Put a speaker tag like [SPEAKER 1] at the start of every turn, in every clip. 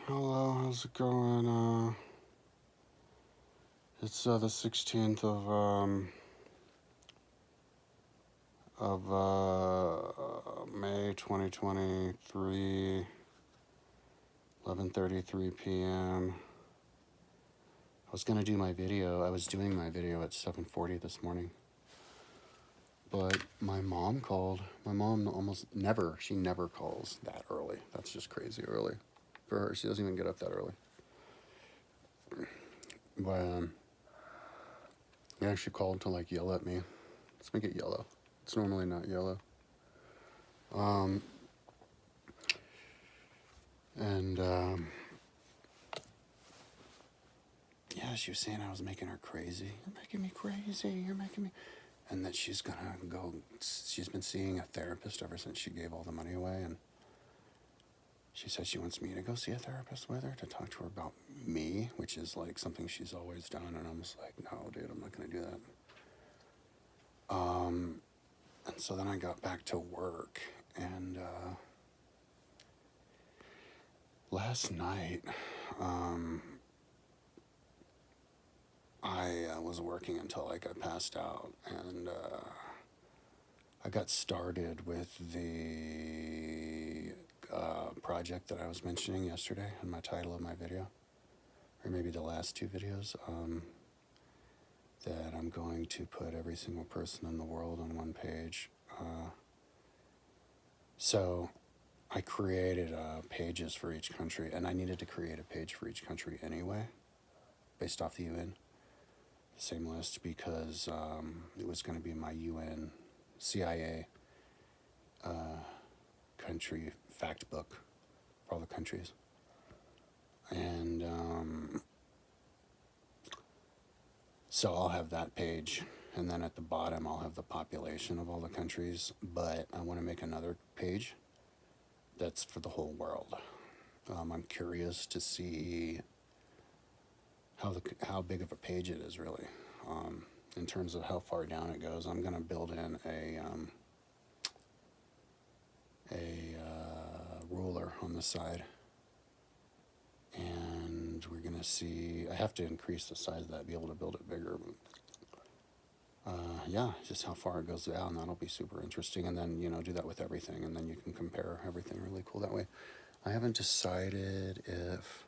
[SPEAKER 1] Hello, how's it going? It's the 16th of May 2023, 11:33 p.m. I was gonna do my video. I was doing my video at 7:40 this morning, but my mom called. My mom she never calls that early. That's just crazy early for her. She doesn't even get up that early. But yeah, she called to like yell at me. Let's make it yellow. It's normally not yellow. And yeah, she was saying I was making her crazy. You're making me crazy. You're making me. And that she's gonna go. She's been seeing a therapist ever since she gave all the money away, and she said she wants me to go see a therapist with her to talk to her about me, which is like something she's always done. And I'm just like, no, dude, I'm not gonna do that. And so then I got back to work, and last night, I was working until like I passed out, and I got started with the project that I was mentioning yesterday in my title of my video, or maybe the last two videos, that I'm going to put every single person in the world on one page. So I created pages for each country, and I needed to create a page for each country anyway, based off the UN. Same list, because it was going to be my UN CIA country fact book for all the countries. And so I'll have that page, and then at the bottom I'll have the population of all the countries, but I want to make another page that's for the whole world. I'm curious to see how big of a page it is really, in terms of how far down it goes. I'm going to build in a ruler on the side, and we're going to see. I have to increase the size of that to be able to build it bigger. Yeah, just how far it goes down. That'll be super interesting. And then, do that with everything, and then you can compare everything really cool that way. I haven't decided if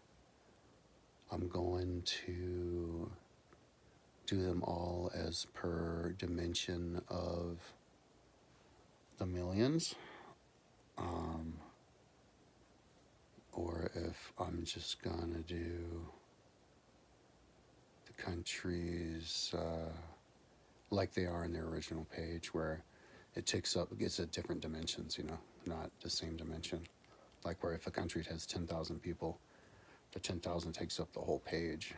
[SPEAKER 1] I'm going to do them all as per dimension of the millions, or if I'm just gonna do the countries like they are in their original page, where it's at different dimensions, not the same dimension. Like where if a country has 10,000 people, the 10,000 takes up the whole page.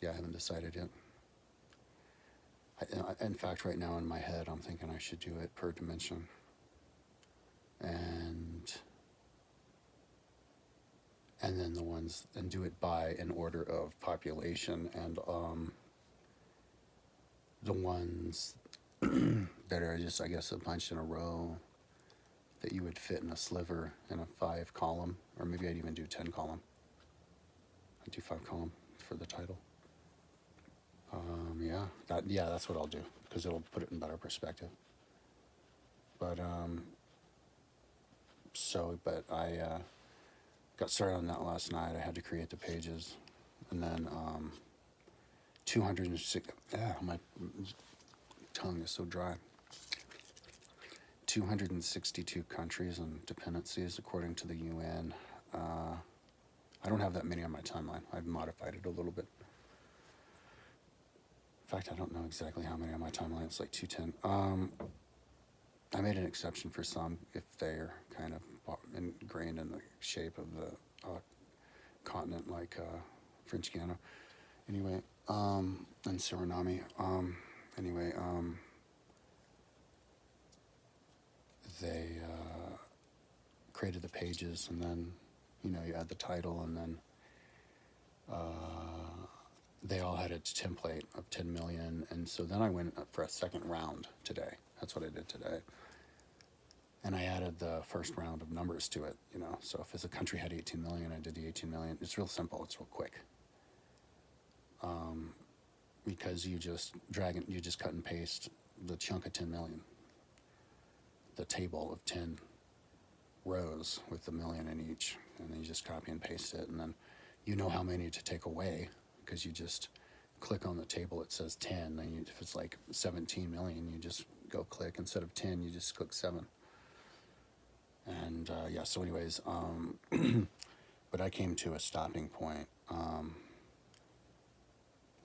[SPEAKER 1] Yeah, I haven't decided yet. In fact, right now in my head, I'm thinking I should do it per dimension. And then and do it by an order of population, and the ones that are just, I guess, a bunch in a row that you would fit in a sliver in a 5 column, or maybe I'd even do 10 column. I'd do 5 column for the title. That's what I'll do, because it'll put it in better perspective. But I got started on that last night. I had to create the pages, and then 206. My tongue is so dry. 262 countries and dependencies according to the UN. I don't have that many on my timeline. I've modified it a little bit. In fact, I don't know exactly how many on my timeline. It's like 210. I made an exception for some if they're kind of ingrained in the shape of the continent, like French Guiana. Anyway, and Suriname. They created the pages, and then you add the title, and then they all had a template of 10 million. And so then I went for a second round today. That's what I did today. and I added the first round of numbers to it, you know. So if as a country had 18 million, I did the 18 million. It's real simple. It's real quick. Because you just you just cut and paste the chunk of 10 million, the table of 10 rows with the million in each, and then you just copy and paste it, and then you know how many to take away because you just click on the table. It says 10. Then if it's like 17 million, you just go click. Instead of 10, you just click 7. And yeah, so anyways, but I came to a stopping point a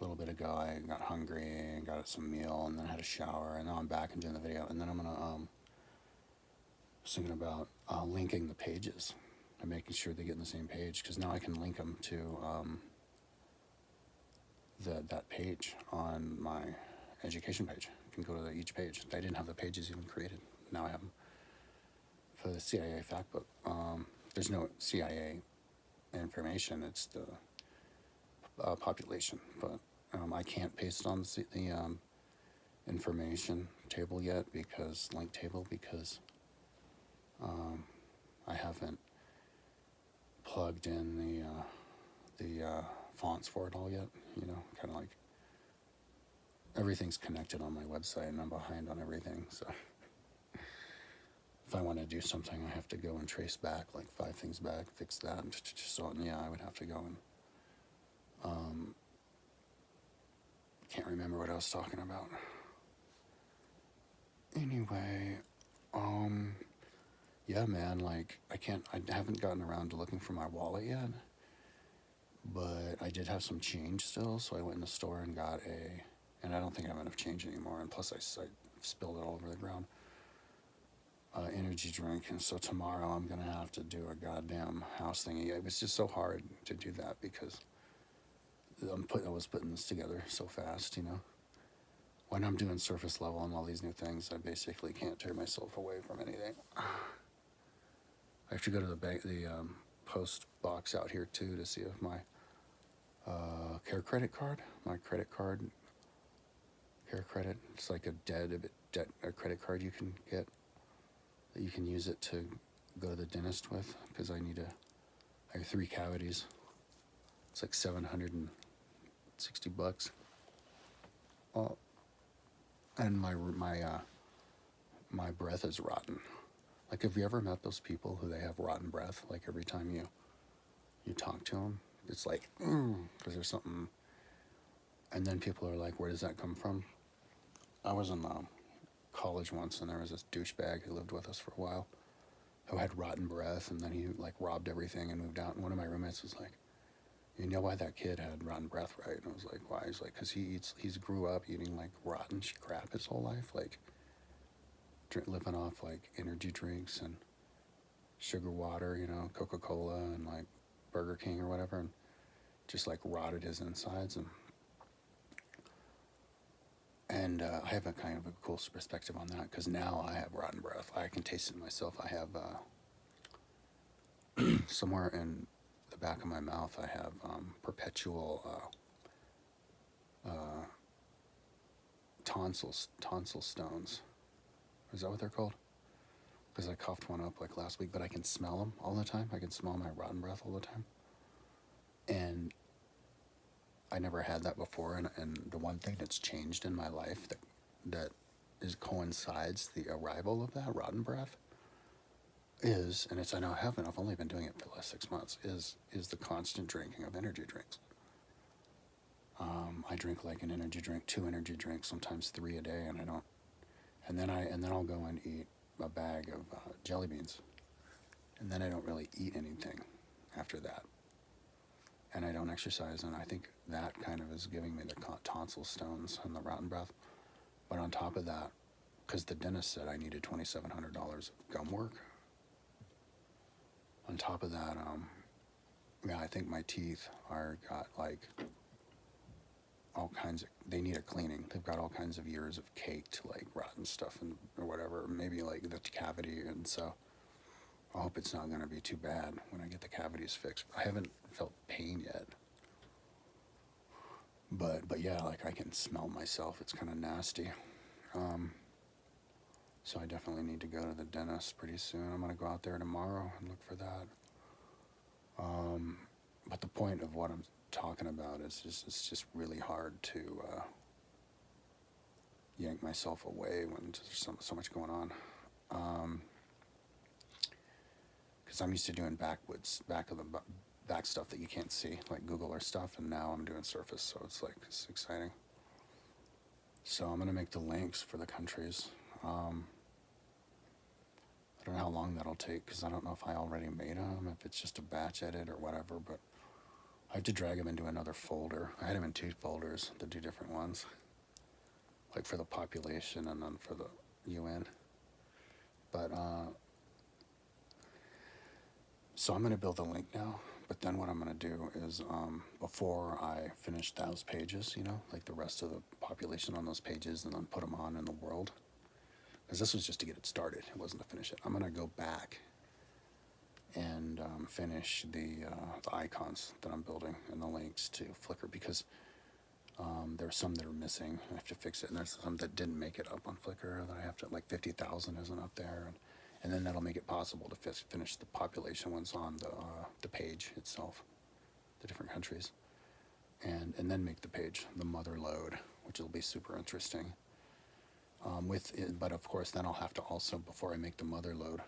[SPEAKER 1] little bit ago. I got hungry, got some meal, and then I had a shower, and now I'm back and doing the video. And then I'm gonna was thinking about linking the pages and making sure they get in the same page, because now I can link them to that page on my education page. I can go to each page. I didn't have the pages even created. Now I have them. For the CIA Factbook, there's no CIA information. It's the population, but I can't paste on the information table yet, because link table, because I haven't plugged in the fonts for it all yet. You know, kind of like everything's connected on my website, and I'm behind on everything. So if I want to do something, I have to go and trace back like 5 things back, fix that, and so yeah, I would have to go and can't remember what I was talking about. Anyway, yeah, man, like I haven't gotten around to looking for my wallet yet, but I did have some change still, so I went in the store and got and I don't think I have enough change anymore, and plus I spilled it all over the ground, energy drink, and so tomorrow I'm gonna have to do a goddamn house thingy. It was just so hard to do that because I was putting this together so fast, you know. When I'm doing surface level and all these new things, I basically can't tear myself away from anything. I have to go to the post box out here too to see if my care credit card, care credit, it's like a a credit card you can get that you can use it to go to the dentist with, because I have 3 cavities. It's like $760. And my breath is rotten. Like, have you ever met those people who they have rotten breath? Like every time you talk to them, it's like, because there's something. And then people are like, where does that come from? I was in college once, and there was this douchebag who lived with us for a while, who had rotten breath, and then he like robbed everything and moved out. And one of my roommates was like, you know why that kid had rotten breath, right? And I was like, why? He's like, because he's grew up eating like rotten crap his whole life, like living off like energy drinks and sugar water, you know, Coca-Cola and like Burger King or whatever, and just like rotted his insides. And I have a kind of a cool perspective on that, because now I have rotten breath. I can taste it myself. I have somewhere in the back of my mouth, I have perpetual tonsil stones. Is that what they're called? Because I coughed one up like last week, but I can smell them all the time. I can smell my rotten breath all the time. And I never had that before, and the one thing that's changed in my life that coincides the arrival of that rotten breath is, and it's, I know I've only been doing it for the last 6 months, is the constant drinking of energy drinks. I drink like an energy drink, 2 energy drinks, sometimes 3 a day, and then I'll go and eat a bag of jelly beans, and then I don't really eat anything after that, and I don't exercise, and I think that kind of is giving me the tonsil stones and the rotten breath. But on top of that, because the dentist said I needed $2,700 of gum work, on top of that, yeah, I think my teeth got like all kinds of, they need a cleaning. They've got all kinds of years of caked, like rotten stuff or whatever, maybe like the cavity, and so I hope it's not going to be too bad when I get the cavities fixed. I haven't felt pain yet, but yeah, like I can smell myself. It's kind of nasty. So I definitely need to go to the dentist pretty soon. I'm going to go out there tomorrow and look for that. But the point of what I'm talking about is it's just really hard to yank myself away when there's so much going on. Because I'm used to doing back stuff that you can't see, like Google Earth stuff, and now I'm doing surface, so it's exciting. So I'm gonna make the links for the countries. I don't know how long that'll take, because I don't know if I already made them, if it's just a batch edit or whatever, but I have to drag them into another folder. I had them in 2 folders, the 2 different ones, like for the population and then for the UN. But so I'm going to build a link now, but then what I'm going to do is before I finish those pages, like the rest of the population on those pages, and then put them on in the world, because this was just to get it started, it wasn't to finish it. I'm going to go back and finish the icons that I'm building and the links to Flickr, because there are some that are missing. I have to fix it, and there's some that didn't make it up on Flickr that I have to, like 50,000 isn't up there, and then that'll make it possible to finish the population ones on the page itself, the different countries, and then make the page the mother load, which will be super interesting. But of course, then I'll have to also, before I make the mother load,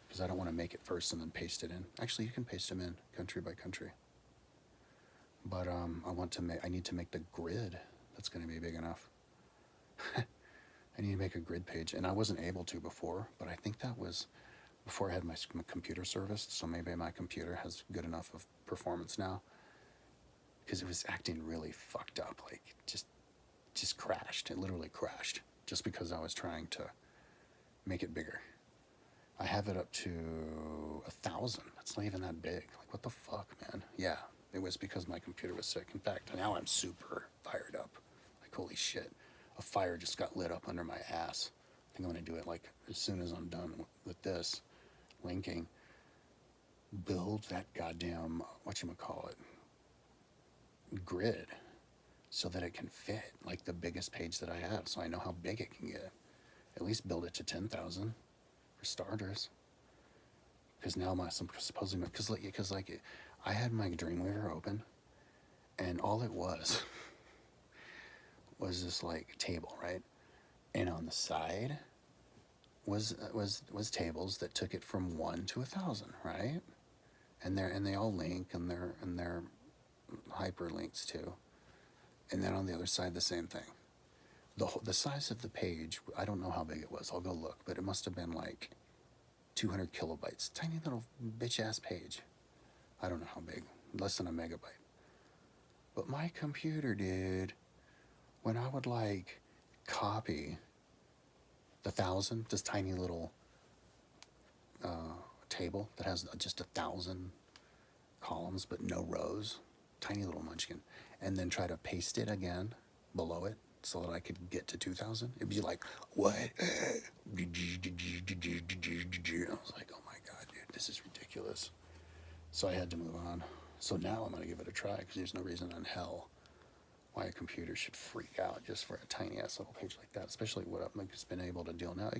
[SPEAKER 1] because I don't want to make it first and then paste it in. Actually, you can paste them in country by country. But I need to make the grid that's going to be big enough. I need to make a grid page, and I wasn't able to before, but I think that was before I had my computer serviced, so maybe my computer has good enough of performance now, because it was acting really fucked up, like just crashed. It literally crashed, just because I was trying to make it bigger. I have it up to 1,000. That's not even that big. Like, what the fuck, man? Yeah, it was because my computer was sick. In fact, now I'm super fired up. Like, holy shit. A fire just got lit up under my ass. I think I'm going to do it, like, as soon as I'm done with this linking. Build that goddamn, whatchamacallit, grid so that it can fit, like, the biggest page that I have, so I know how big it can get. At least build it to 10,000. For starters, because now supposedly, because I had my Dreamweaver open, and all it was this like table, right? And on the side was tables that took it from 1 to 1,000, right? And they all link, and they're hyperlinks too. And then on the other side, the same thing. The size of the page, I don't know how big it was. I'll go look, but it must have been like 200 kilobytes. Tiny little bitch-ass page. I don't know how big. Less than a megabyte. But my computer, dude, when I would like copy the 1,000, this tiny little table that has just 1,000 columns but no rows, tiny little munchkin, and then try to paste it again below it so that I could get to 2,000, it'd be like, what? I was like, oh my god, dude, this is ridiculous. So I had to move on. So now I'm going to give it a try, because there's no reason in hell why a computer should freak out just for a tiny ass little page like that, especially what I've been able to deal now.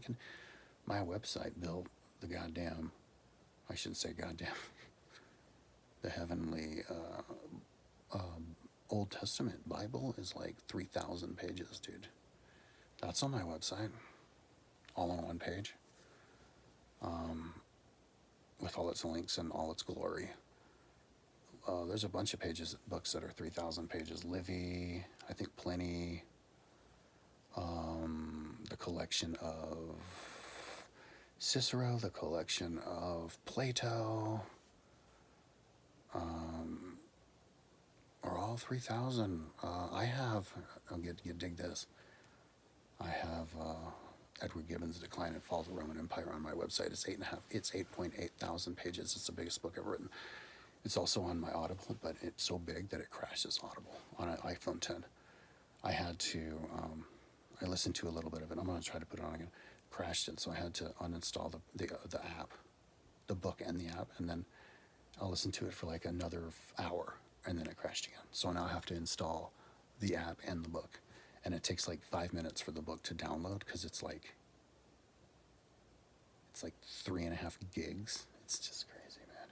[SPEAKER 1] My website built the goddamn, I shouldn't say goddamn, the heavenly Old Testament Bible is like 3,000 pages, dude. That's on my website, all on one page, with all its links and all its glory. There's a bunch of books that are 3,000 pages. Livy, I think Pliny, the collection of Cicero, the collection of Plato, are all 3,000. Dig this. I have Edward Gibbon's Decline and Fall of the Roman Empire on my website. It's 8.8 thousand pages. It's the biggest book I've written. It's also on my Audible, but it's so big that it crashes Audible on an iPhone 10. I had to, I listened to a little bit of it. I'm going to try to put it on again. Crashed it, so I had to uninstall the app, the book and the app, and then I'll listen to it for like another hour, and then it crashed again. So now I have to install the app and the book, and it takes like 5 minutes for the book to download, because it's like It's like 3.5 gigs. It's just crazy, man.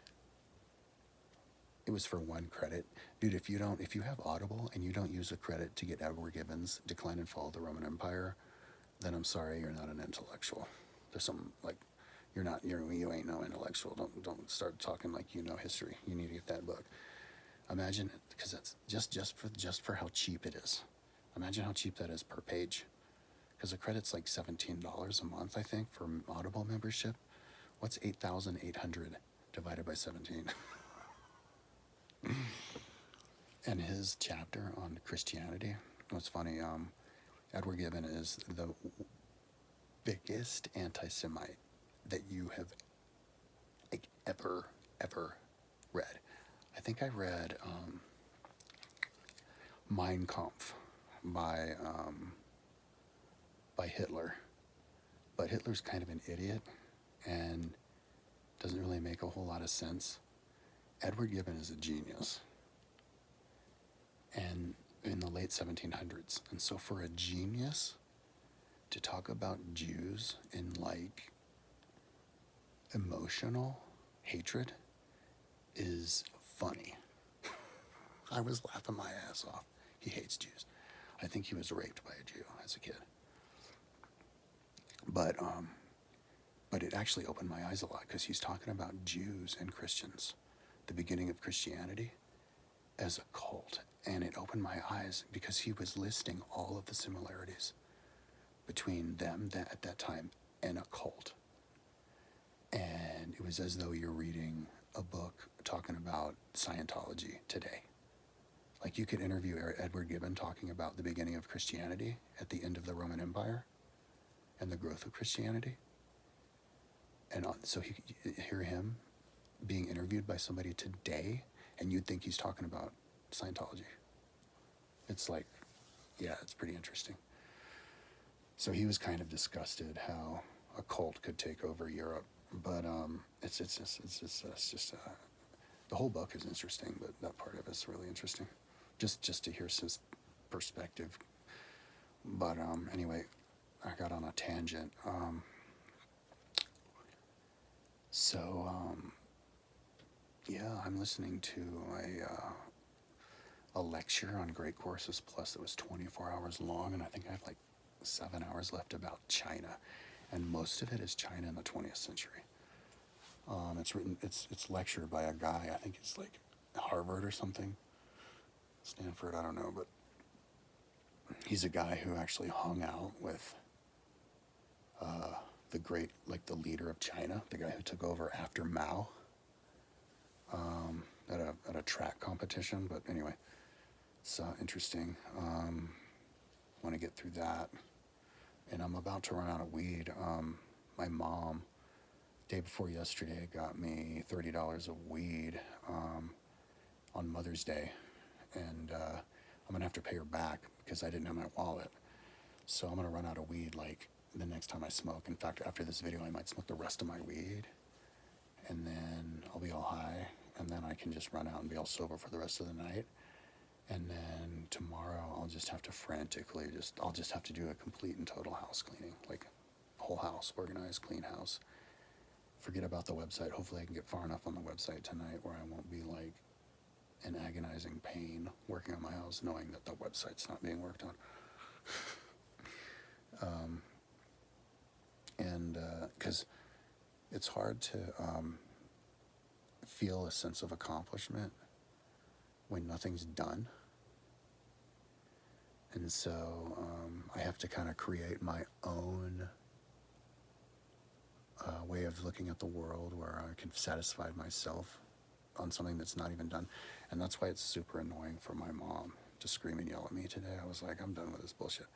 [SPEAKER 1] It was for 1 credit. Dude, if you have Audible and you don't use a credit to get Edward Gibbon's Decline and Fall of the Roman Empire, then I'm sorry, you're not an intellectual. There's some, like, you ain't no intellectual. Don't start talking like you know history. You need to get that book. Imagine, because that's just for how cheap it is. Imagine how cheap that is per page. Because the credit's like $17 a month, I think, for Audible membership. What's 8,800 divided by 17? And his chapter on Christianity, what's funny, Edward Gibbon is the biggest anti-Semite that you have, like, ever read. I think I read Mein Kampf by Hitler, but Hitler's kind of an idiot and doesn't really make a whole lot of sense. Edward Gibbon is a genius, and in the late 1700s, and so for a genius to talk about Jews in, like, emotional hatred is funny. I was laughing my ass off. He hates Jews. I think he was raped by a Jew as a kid. But it actually opened my eyes a lot, because he's talking about Jews and Christians, the beginning of Christianity, as a cult. And it opened my eyes because he was listing all of the similarities between them at that time and a cult. And it was as though you're reading a book talking about Scientology today. Like, you could interview Edward Gibbon talking about the beginning of Christianity at the end of the Roman Empire and the growth of Christianity. And so you hear him being interviewed by somebody today, and you'd think he's talking about Scientology. It's like, yeah, it's pretty interesting. So he was kind of disgusted how a cult could take over Europe, but it's just the whole book is interesting, but that part of it's really interesting, just to hear his perspective. But anyway, I got on a tangent. Yeah, I'm listening to a lecture on Great Courses Plus that was 24 hours long, and I think I have like 7 hours left about China, and most of it is China in the 20th century. It's lectured by a guy, I think it's like Harvard or something, Stanford, I don't know, but he's a guy who actually hung out with the leader of China, the guy who took over after Mao, at a track competition. But anyway, it's interesting. Want to get through that, and I'm about to run out of weed. My mom, day before yesterday, got me $30 of weed on Mother's Day, and I'm gonna have to pay her back because I didn't have my wallet. So I'm gonna run out of weed like the next time I smoke. In fact, after this video, I might smoke the rest of my weed, and then I'll be all high, and then I can just run out and be all sober for the rest of the night. And then tomorrow I'll just have to frantically I'll just have to do a complete and total house cleaning, like whole house, organized, clean house. Forget about the website. Hopefully I can get far enough on the website tonight where I won't be like in agonizing pain working on my house, knowing that the website's not being worked on. Because it's hard to feel a sense of accomplishment when nothing's done. And so I have to kind of create my own way of looking at the world where I can satisfy myself on something that's not even done. And that's why it's super annoying for my mom to scream and yell at me today. I was like, I'm done with this bullshit.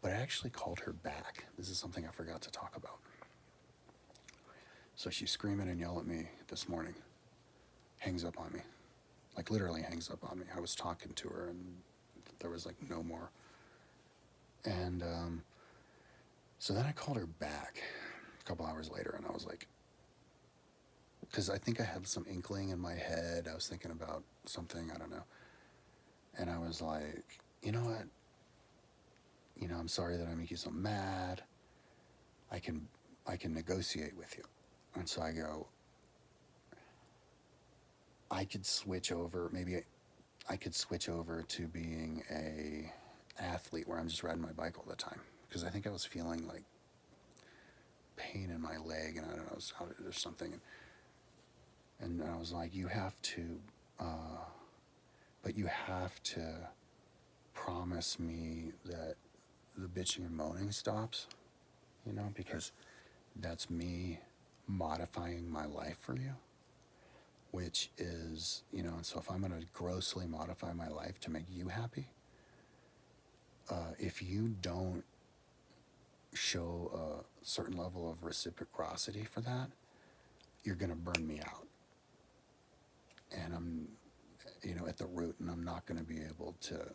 [SPEAKER 1] But I actually called her back. This is something I forgot to talk about. So she's screaming and yelling at me this morning. Hangs up on me. Like literally hangs up on me. I was talking to her and there was like no more. And so then I called her back a couple hours later, and I was like, because I think I had some inkling in my head. I was thinking about something, I don't know. And I was like, you know what? I'm sorry that I make you so mad. I can I can negotiate with you. And so I go, I could switch over, maybe I could switch over to being a athlete where I'm just riding my bike all the time. Because I think I was feeling like pain in my leg, and I don't know, there's something. And I was like, you have to, but you have to promise me that the bitching and moaning stops, because that's me modifying my life for you, which is, and so if I'm going to grossly modify my life to make you happy, if you don't show a certain level of reciprocity for that, you're going to burn me out. And I'm, at the root, and I'm not going to be able to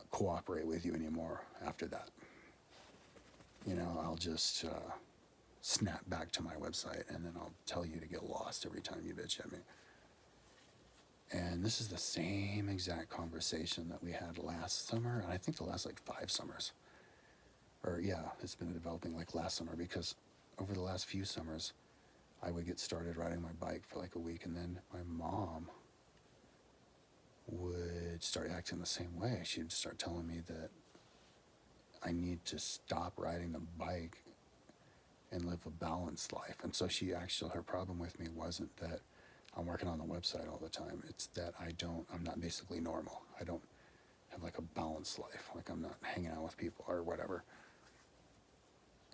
[SPEAKER 1] cooperate with you anymore after that. I'll just snap back to my website, and then I'll tell you to get lost every time you bitch at me. And this is the same exact conversation that we had last summer, and I think the last 5 summers. Or yeah, it's been developing last summer, because over the last few summers, I would get started riding my bike for a week, and then my mom would start acting the same way. She'd start telling me that I need to stop riding the bike and live a balanced life. And so her problem with me wasn't that I'm working on the website all the time. It's that I'm not basically normal. I don't have a balanced life. I'm not hanging out with people or whatever.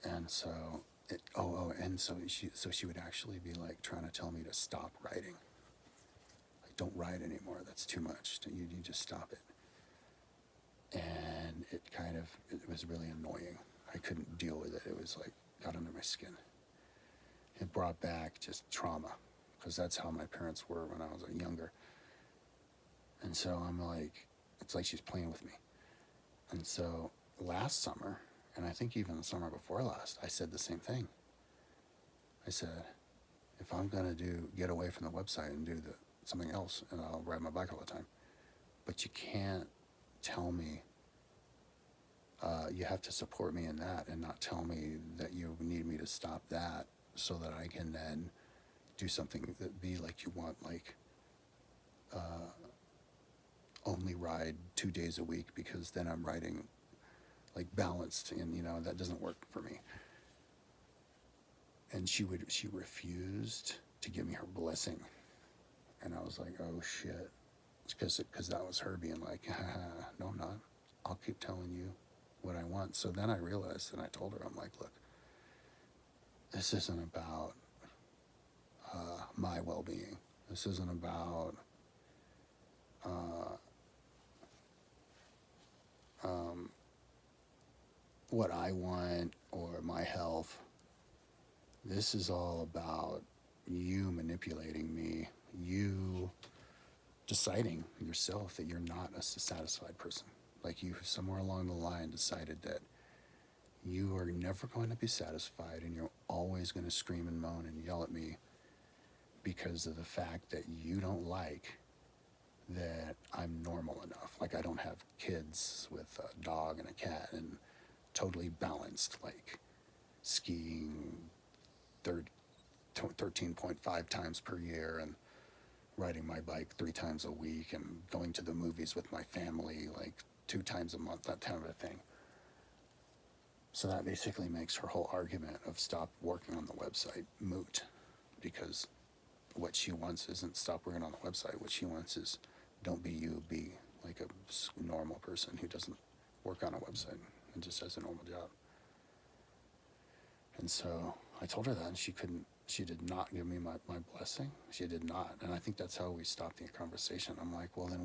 [SPEAKER 1] And so, so she would actually be trying to tell me to stop riding. Don't ride anymore. That's too much. You just stop it. And it was really annoying. I couldn't deal with it. It was got under my skin. It brought back just trauma, because that's how my parents were when I was younger. And so I'm it's like she's playing with me. And so last summer, and I think even the summer before last, I said the same thing. I said, if I'm going to get away from the website and do something else, and I'll ride my bike all the time, but you can't tell me, you have to support me in that and not tell me that you need me to stop that so that I can then do something that be like you want, only ride 2 days a week, because then I'm riding balanced, and that doesn't work for me. And she refused to give me her blessing. And I was like, oh shit. Because that was her being no, I'm not. I'll keep telling you what I want. So then I realized, and I told her, I'm like, look, this isn't about my well-being. This isn't about what I want or my health. This is all about you manipulating me, you deciding yourself that you're not a satisfied person. You somewhere along the line decided that you are never going to be satisfied, and you're always going to scream and moan and yell at me because of the fact that you don't like that I'm normal enough. I don't have kids with a dog and a cat and totally balanced, skiing 13.5 times per year and riding my bike 3 times a week and going to the movies with my family 2 times a month, that kind of a thing. So that basically makes her whole argument of stop working on the website moot, because what she wants isn't stop working on the website. What she wants is don't be you, be a normal person who doesn't work on a website and just has a normal job. And so I told her that, and she did not give me my blessing. She did not. And I think that's how we stopped the conversation. I'm like, well, then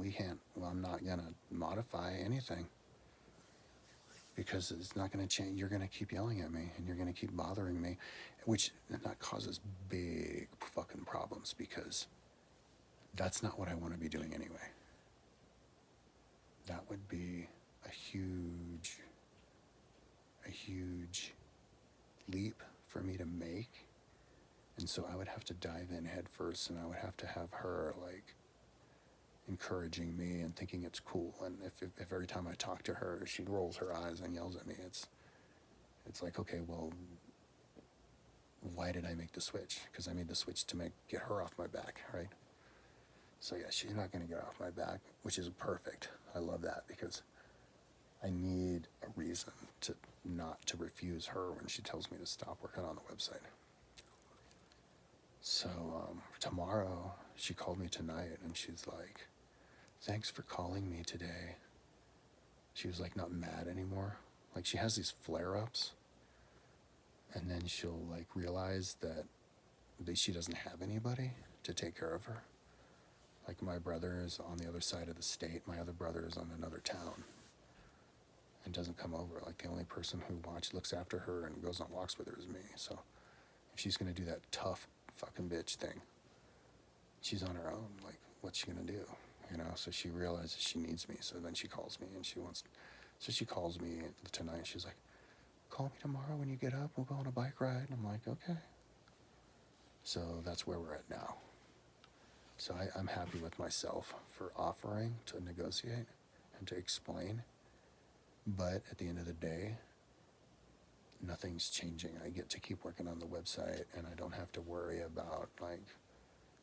[SPEAKER 1] I'm not going to modify anything, because it's not going to change. You're going to keep yelling at me, and you're going to keep bothering me, which that causes big fucking problems, because that's not what I want to be doing anyway. That would be a huge leap for me to make. And so I would have to dive in head first, and I would have to have her encouraging me and thinking it's cool. And if every time I talk to her, she rolls her eyes and yells at me, It's like, okay, well, why did I make the switch? Because I made the switch to get her off my back, right? So yeah, she's not going to get off my back, which is perfect. I love that because I need a reason to not to refuse her when she tells me to stop working on the website. So tomorrow, she called me tonight and she's like, thanks for calling me today. She was like not mad anymore. Like she has these flare-ups and then she'll like realize that she doesn't have anybody to take care of her. Like my brother is on the other side of the state. My other brother is on another town and doesn't come over. Like the only person who looks after her and goes on walks with her is me. So if she's going to do that tough fucking bitch thing, she's on her own. Like what's she going to do? You know, so she realizes she needs me. So then she calls me and she calls me tonight. She's like, call me tomorrow when you get up. We'll go on a bike ride. And I'm like, okay. So that's where we're at now. So I'm happy with myself for offering to negotiate and to explain. But at the end of the day, nothing's changing. I get to keep working on the website and I don't have to worry about like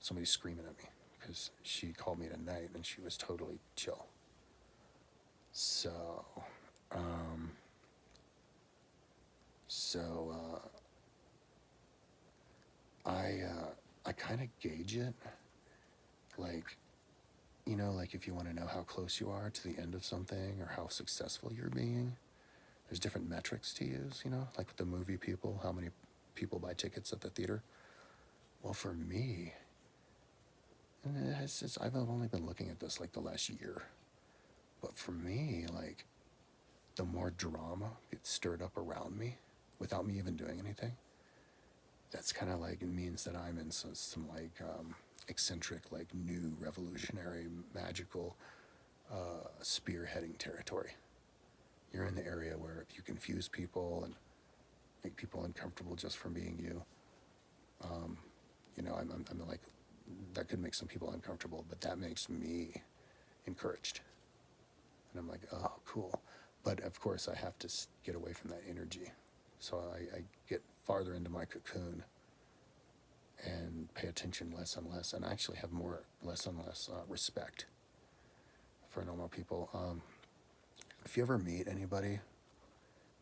[SPEAKER 1] somebody screaming at me because she called me tonight and she was totally chill. So, I kind of gauge it like, you know, like if you want to know how close you are to the end of something or how successful you're being, there's different metrics to use, you know, like with the movie people, how many people buy tickets at the theater. Well, for me, I've only been looking at this like the last year, but for me, like the more drama gets stirred up around me without me even doing anything, that's kind of like, it means that I'm in some like eccentric, like new revolutionary, magical spearheading territory. You're in the area where if you confuse people and make people uncomfortable just from being you, you know, I'm like, that could make some people uncomfortable, but that makes me encouraged. And I'm like, oh, cool. But of course I have to get away from that energy. So I get farther into my cocoon and pay attention less and less, and actually have less and less respect for normal people. If you ever meet anybody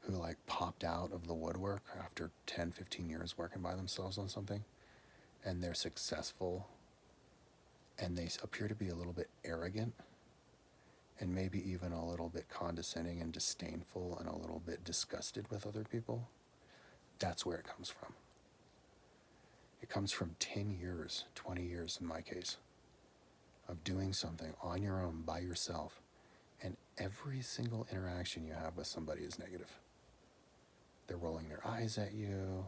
[SPEAKER 1] who like popped out of the woodwork after 10, 15 years working by themselves on something, and they're successful, and they appear to be a little bit arrogant, and maybe even a little bit condescending and disdainful and a little bit disgusted with other people, that's where it comes from. It comes from 10 years, 20 years in my case, of doing something on your own by yourself, and every single interaction you have with somebody is negative. They're rolling their eyes at you,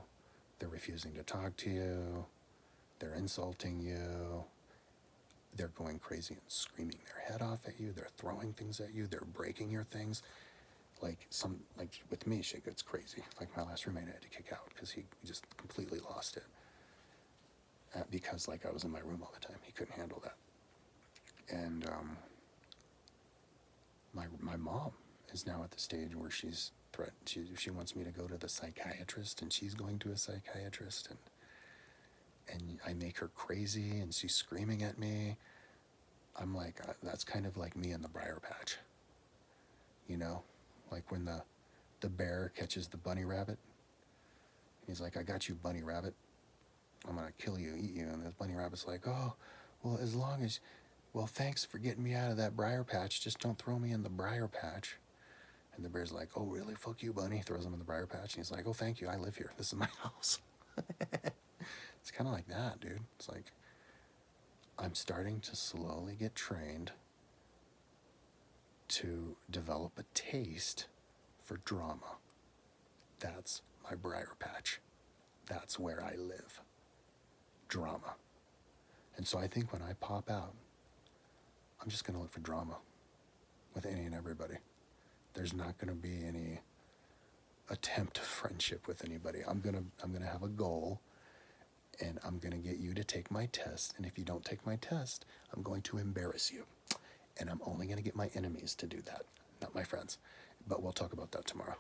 [SPEAKER 1] they're refusing to talk to you, they're insulting you, they're going crazy and screaming their head off at you, they're throwing things at you, they're breaking your things. Like with me, shit gets crazy. Like my last roommate I had to kick out because he just completely lost it. Because like I was in my room all the time, he couldn't handle that. And my mom is now at the stage where she's she wants me to go to the psychiatrist, and she's going to a psychiatrist, and I make her crazy, and she's screaming at me. I'm like, that's kind of like me in the briar patch, you know, like when the bear catches the bunny rabbit. He's like, I got you, bunny rabbit. I'm gonna kill you, eat you. And the bunny rabbit's like, oh, well, thanks for getting me out of that briar patch. Just don't throw me in the briar patch. And the bear's like, oh, really? Fuck you, bunny. Throws him in the briar patch. And he's like, oh, thank you. I live here. This is my house. It's kind of like that, dude. It's like, I'm starting to slowly get trained to develop a taste for drama. That's my briar patch. That's where I live. Drama. And so I think when I pop out, I'm just going to look for drama with any and everybody. There's not going to be any attempt of friendship with anybody. I'm going to have a goal, and I'm going to get you to take my test. And if you don't take my test, I'm going to embarrass you. And I'm only going to get my enemies to do that, not my friends. But we'll talk about that tomorrow.